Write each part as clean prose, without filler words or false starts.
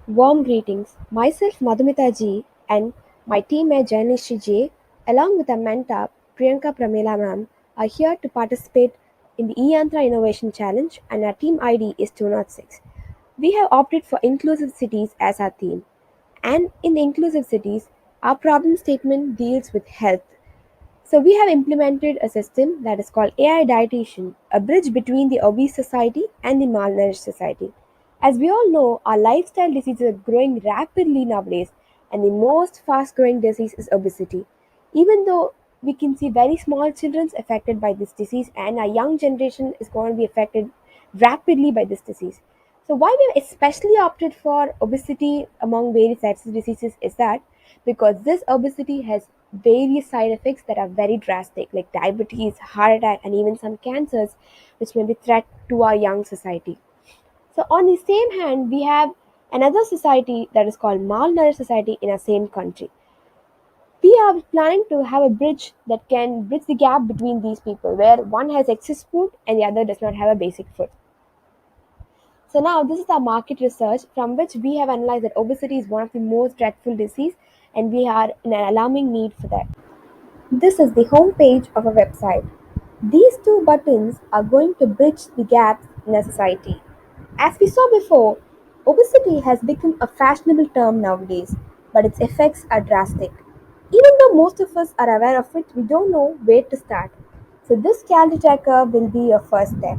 Warm greetings. Myself Madhumita Ji and my teammate Jainishi J, along with our mentor Priyanka Pramila ma'am, are here to participate in the E-yantra Innovation Challenge, and our team ID is 206. We have opted for inclusive cities as our theme. And in the inclusive cities, our problem statement deals with health. So we have implemented a system that is called AI Dietitian, a bridge between the obese society and the malnourished society. As we all know, our lifestyle diseases are growing rapidly nowadays, and the most fast growing disease is obesity. Even though we can see very small children affected by this disease, and our young generation is going to be affected rapidly by this disease. So, why we especially opted for obesity among various types of diseases is that because this obesity has various side effects that are very drastic, like diabetes, heart attack, and even some cancers, which may be threat to our young society. So, on the same hand, we have another society that is called malnourished society in our same country. We are planning to have a bridge that can bridge the gap between these people, where one has excess food and the other does not have a basic food. So now this is our market research from which we have analyzed that obesity is one of the most dreadful disease and we are in an alarming need for that. This is the home page of a website. These two buttons are going to bridge the gaps in a society. As we saw before, obesity has become a fashionable term nowadays, but its effects are drastic. Even though most of us are aware of it, we don't know where to start. So this calorie tracker will be your first step.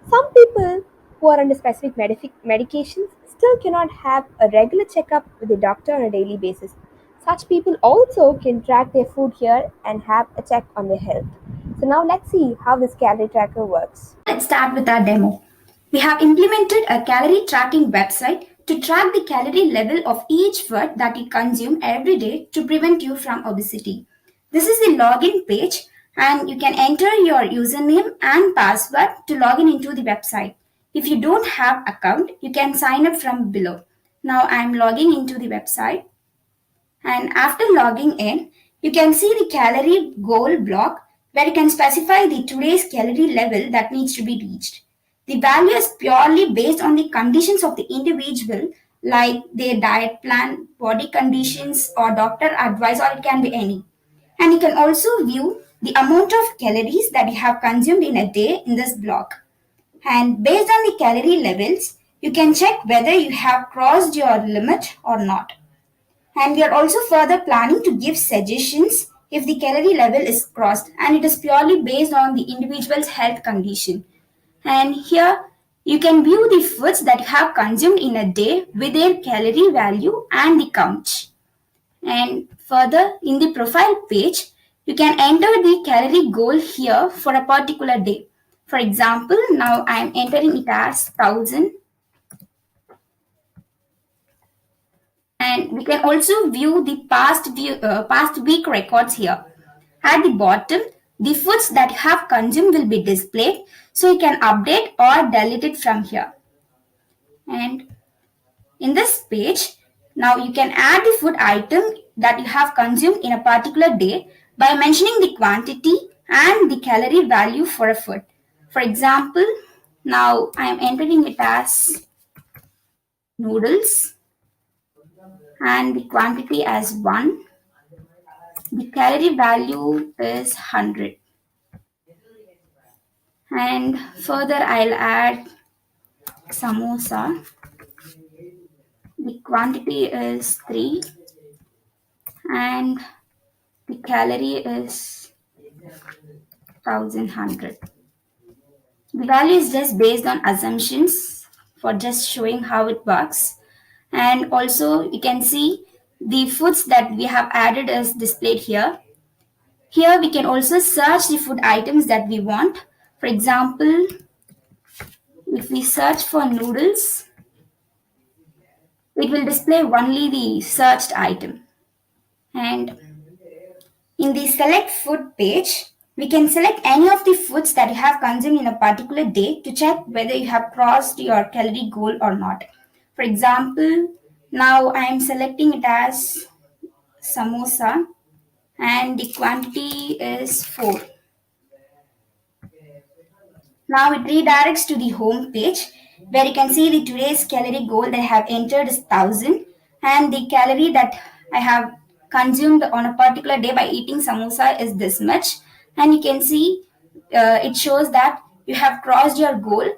Some people who are under specific medications still cannot have a regular checkup with a doctor on a daily basis. Such people also can track their food here and have a check on their health. So now let's see how this calorie tracker works. Let's start with our demo. We have implemented a calorie tracking website to track the calorie level of each food that you consume every day to prevent you from obesity. This is the login page and you can enter your username and password to log in into the website. If you don't have account, you can sign up from below. Now I am logging into the website and after logging in, you can see the calorie goal block where you can specify the today's calorie level that needs to be reached. The value is purely based on the conditions of the individual, like their diet plan, body conditions, or doctor advice, or it can be any. And you can also view the amount of calories that you have consumed in a day in this block. And based on the calorie levels, you can check whether you have crossed your limit or not. And we are also further planning to give suggestions if the calorie level is crossed, and it is purely based on the individual's health condition. And here you can view the foods that you have consumed in a day with their calorie value and the count. And further, in the profile page, you can enter the calorie goal here for a particular day. For example, now I am entering it as 1000, and we can also view the past week records here. At the bottom, the foods that you have consumed will be displayed, so you can update or delete it from here. And in this page, now you can add the food item that you have consumed in a particular day by mentioning the quantity and the calorie value for a food. For example, now I am entering it as noodles and the quantity as 1. The calorie value is 100. And further, I'll add samosa. The quantity is 3 and the calorie is 1100. The value is just based on assumptions for just showing how it works. And also, you can see the foods that we have added is displayed here. Here, we can also search the food items that we want. For example, if we search for noodles, it will display only the searched item. And in the select food page, we can select any of the foods that you have consumed in a particular day to check whether you have crossed your calorie goal or not. For example, now I am selecting it as samosa and the quantity is 4. Now it redirects to the home page where you can see the today's calorie goal that I have entered is 1000, and the calorie that I have consumed on a particular day by eating samosa is this much. And you can see it shows that you have crossed your goal,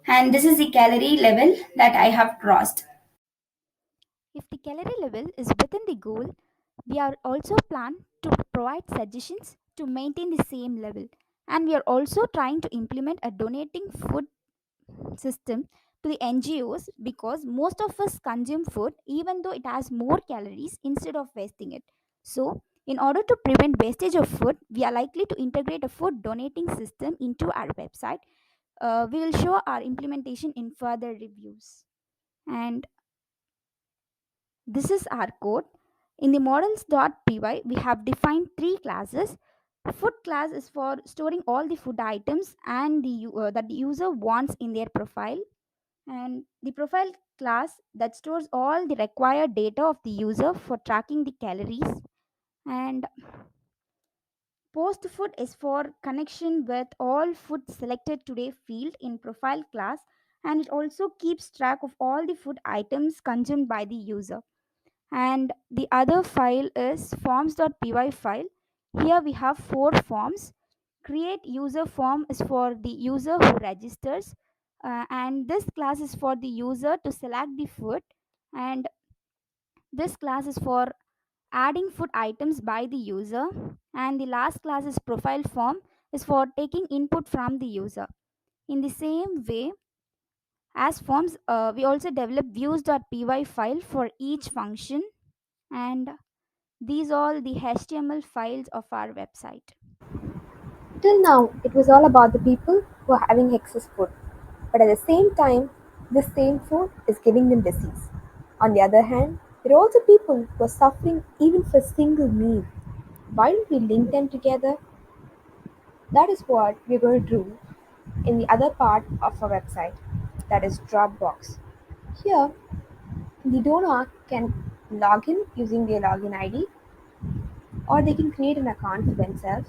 and this is the calorie level that I have crossed. If the calorie level is within the goal, we are also plan to provide suggestions to maintain the same level. And we are also trying to implement a donating food system to the NGOs because most of us consume food even though it has more calories instead of wasting it. So, in order to prevent wastage of food, we are likely to integrate a food donating system into our website. We will show our implementation in further reviews. And this is our code. In the models.py, we have defined three classes. Food class is for storing all the food items and that the user wants in their profile. And the profile class that stores all the required data of the user for tracking the calories. And post food is for connection with all food selected today field in profile class, and it also keeps track of all the food items consumed by the user. And the other file is forms.py file. Here we have four forms. Create user form is for the user who registers, and this class is for the user to select the food, and this class is for adding food items by the user, and the last class is profile form is for taking input from the user. In the same way as forms, we also develop views.py file for each function, and these all the HTML files of our website. Till now, it was all about the people who are having excess food, but at the same time, this same food is giving them disease. On the other hand, there are also people who are suffering even for a single meal. Why don't we link them together? That is what we're going to do in the other part of our website, that is Dropbox. Here, the donor can log in using their login ID, or they can create an account for themselves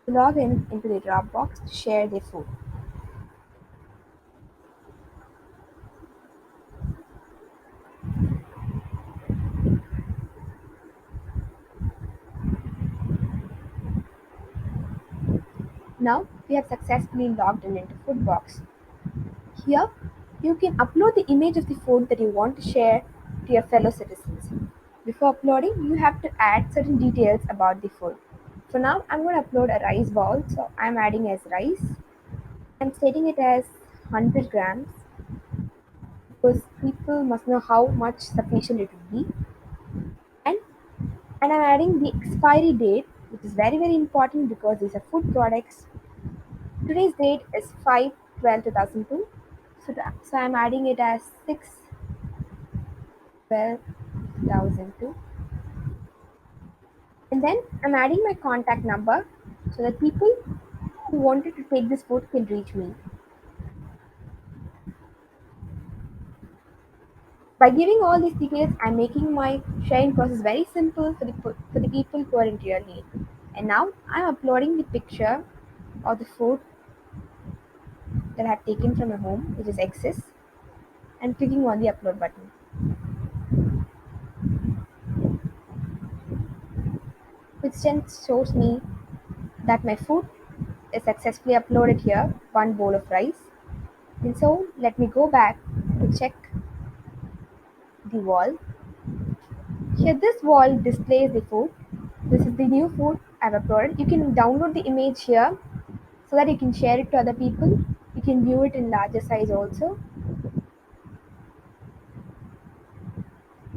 to log in into the Dropbox to share their food. Now we have successfully logged in into Foodbox. Here, you can upload the image of the food that you want to share to your fellow citizens. Before uploading, you have to add certain details about the food. For now, I'm going to upload a rice ball, so I'm adding as rice. I'm stating it as 100 grams because people must know how much sufficient it would be. And and I'm adding the expiry date, which is very very important because these are food products. Today's date is 5/12/2002. So I'm adding it as 6/12/2002. And then I'm adding my contact number so that people who wanted to take this food can reach me. By giving all these details, I'm making my sharing process very simple for the people who are in real need. And now I'm uploading the picture of the food that I have taken from my home, which is excess, and clicking on the upload button, which then shows me that my food is successfully uploaded here, one bowl of rice. And so let me go back to check the wall. Here this wall displays the food. This is the new food I've uploaded. You can download the image here so that you can share it to other people. You can view it in larger size also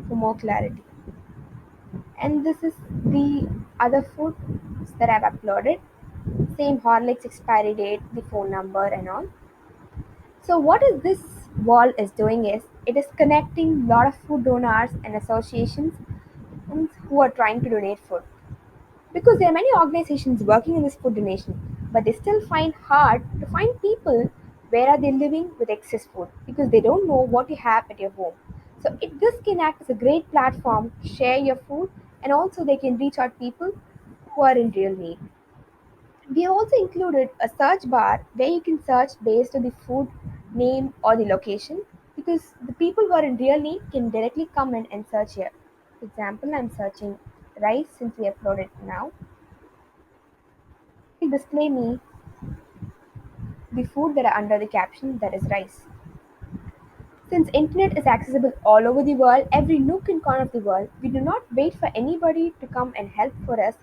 for more clarity. And this is the other food that I've uploaded. Same Horlicks expiry date, the phone number and all. So what is this wall is doing is it is connecting a lot of food donors and associations who are trying to donate food. Because there are many organizations working in this food donation, but they still find hard to find people where are they living with excess food because they don't know what you have at your home. So this can act as a great platform to share your food, and also they can reach out people who are in real need. We have also included a search bar where you can search based on the food name, or the location, because the people who are in real need can directly come in and search here. For example, I'm searching rice since we uploaded now. It will display me the food that are under the caption that is rice. Since internet is accessible all over the world, every nook and corner of the world, we do not wait for anybody to come and help for us.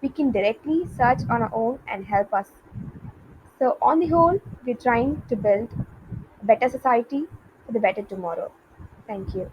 We can directly search on our own and help us. So on the whole, we're trying to build a better society for the better tomorrow. Thank you.